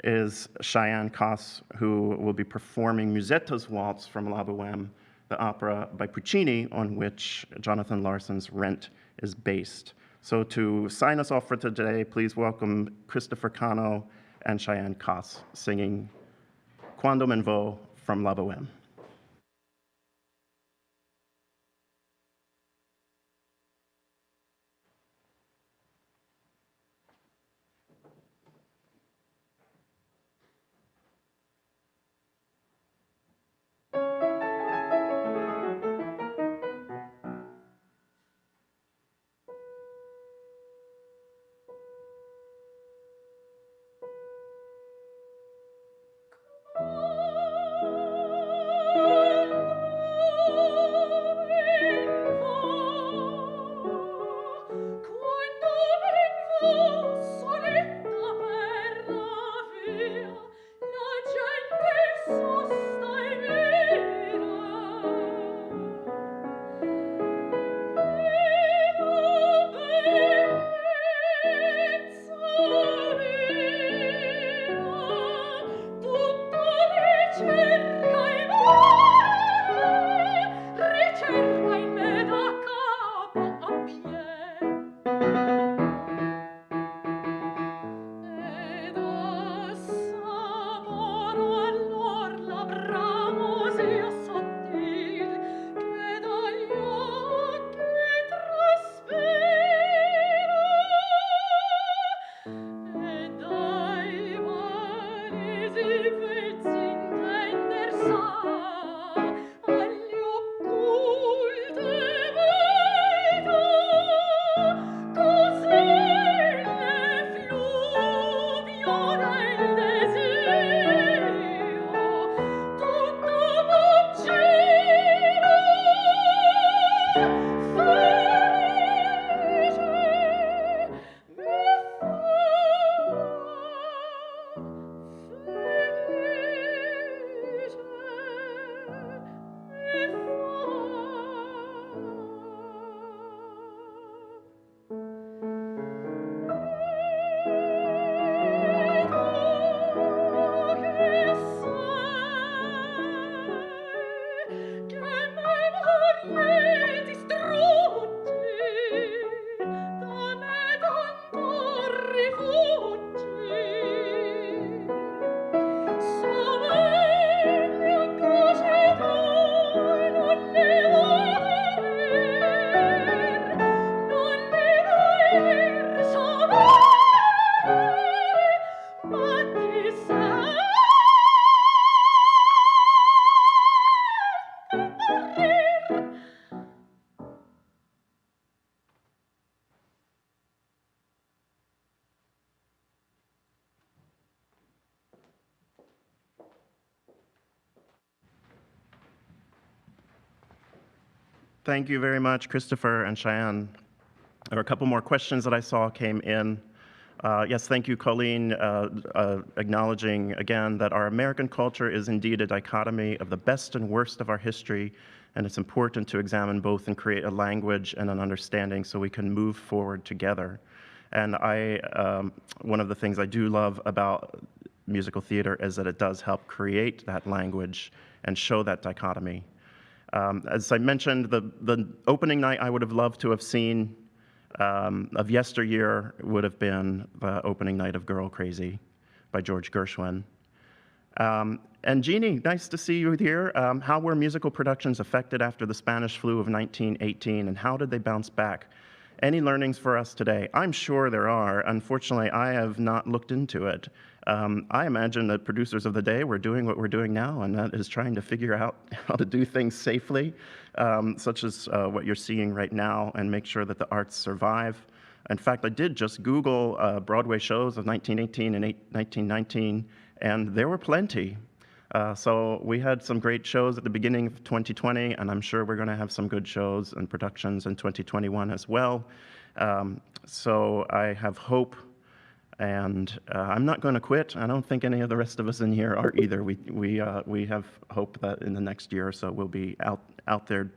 is Cheyenne Koss, who will be performing Musetta's Waltz from La Boheme, the opera by Puccini, on which Jonathan Larson's Rent is based. So to sign us off for today, please welcome Christopher Cano and Cheyenne Koss singing Quando Men Vo from La Boheme. Thank you very much, Christopher and Cheyenne. There are a couple more questions that I saw came in. Yes, thank you, Colleen, acknowledging again that our American culture is indeed a dichotomy of the best and worst of our history, and it's important to examine both and create a language and an understanding so we can move forward together. And one of the things I do love about musical theater is that it does help create that language and show that dichotomy. As I mentioned, the opening night I would have loved to have seen of yesteryear would have been the opening night of Girl Crazy by George Gershwin. And Jeannie, nice to see you here. How were musical productions affected after the Spanish flu of 1918, and how did they bounce back? Any learnings for us today? I'm sure there are. Unfortunately, I have not looked into it. I imagine that producers of the day were doing what we're doing now, and that is trying to figure out how to do things safely, such as what you're seeing right now, and make sure that the arts survive. In fact, I did just Google Broadway shows of 1918 and 1919, and there were plenty. So we had some great shows at the beginning of 2020, and I'm sure we're going to have some good shows and productions in 2021 as well. So I have hope, and I'm not going to quit. I don't think any of the rest of us in here are either. We have hope that in the next year or so we'll be out there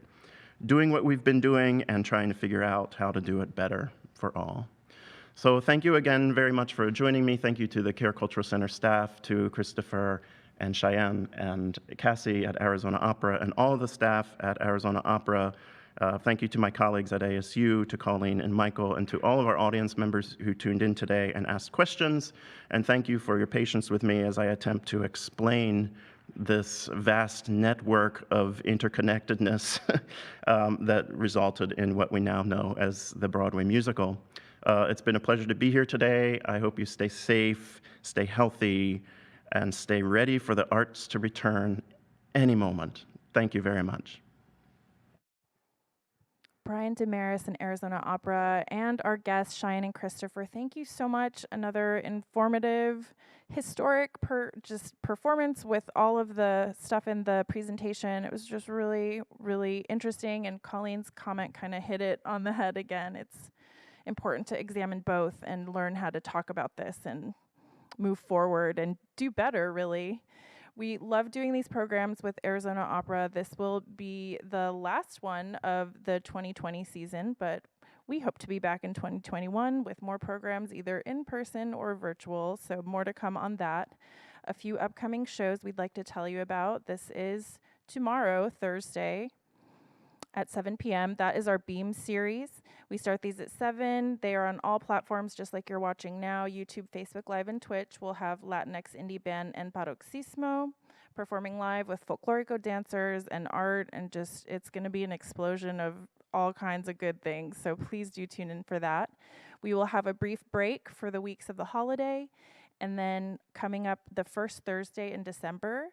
doing what we've been doing and trying to figure out how to do it better for all. So thank you again very much for joining me. Thank you to the Kerr Cultural Center staff, to Christopher and Cheyenne and Cassie at Arizona Opera, and all of the staff at Arizona Opera. Thank you to my colleagues at ASU, to Colleen and Michael, and to all of our audience members who tuned in today and asked questions. And thank you for your patience with me as I attempt to explain this vast network of interconnectedness that resulted in what we now know as the Broadway musical. It's been a pleasure to be here today. I hope you stay safe, stay healthy, and stay ready for the arts to return any moment. Thank you very much. Brian DeMaris and Arizona Opera, and our guests, Cheyenne and Christopher, thank you so much. Another informative, historic performance with all of the stuff in the presentation. It was just really, really interesting, and Colleen's comment kind of hit it on the head again. It's important to examine both and learn how to talk about this and move forward and do better, really. We love doing these programs with Arizona Opera. This will be the last one of the 2020 season, but we hope to be back in 2021 with more programs, either in person or virtual, so more to come on that. A few upcoming shows we'd like to tell you about. This is tomorrow, Thursday, at 7 p.m. That is our Beam series. We start these at 7. They are on all platforms, just like you're watching now, YouTube, Facebook Live, and Twitch. We'll have Latinx indie band En Paroxysmo performing live with folklorico dancers and art, and just, it's going to be an explosion of all kinds of good things, so please do tune in for that. We will have a brief break for the weeks of the holiday, and then coming up the first Thursday in December,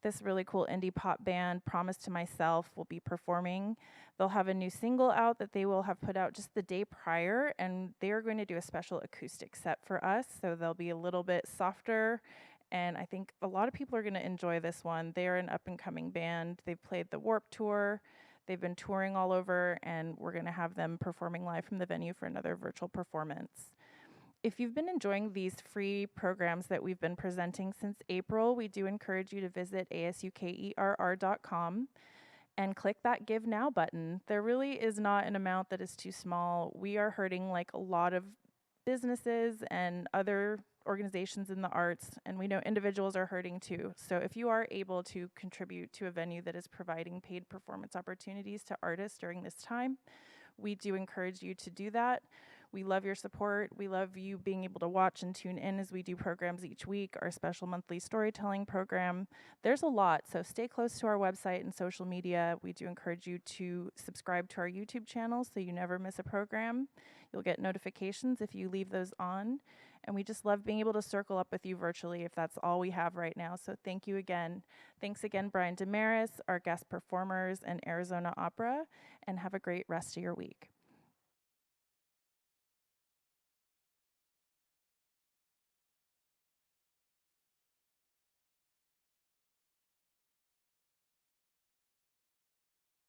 this really cool indie pop band, Promise to Myself, will be performing. They'll have a new single out that they will have put out just the day prior, and they are going to do a special acoustic set for us, so they'll be a little bit softer, and I think a lot of people are going to enjoy this one. They are an up-and-coming band. They've played the Warped Tour. They've been touring all over, and we're going to have them performing live from the venue for another virtual performance. If you've been enjoying these free programs that we've been presenting since April, we do encourage you to visit asukerr.com and click that Give Now button. There really is not an amount that is too small. We are hurting like a lot of businesses and other organizations in the arts, and we know individuals are hurting too. So if you are able to contribute to a venue that is providing paid performance opportunities to artists during this time, we do encourage you to do that. We love your support. We love you being able to watch and tune in as we do programs each week, our special monthly storytelling program. There's a lot, so stay close to our website and social media. We do encourage you to subscribe to our YouTube channel so you never miss a program. You'll get notifications if you leave those on. And we just love being able to circle up with you virtually if that's all we have right now. So thank you again. Thanks again, Brian DeMaris, our guest performers, and Arizona Opera, and have a great rest of your week.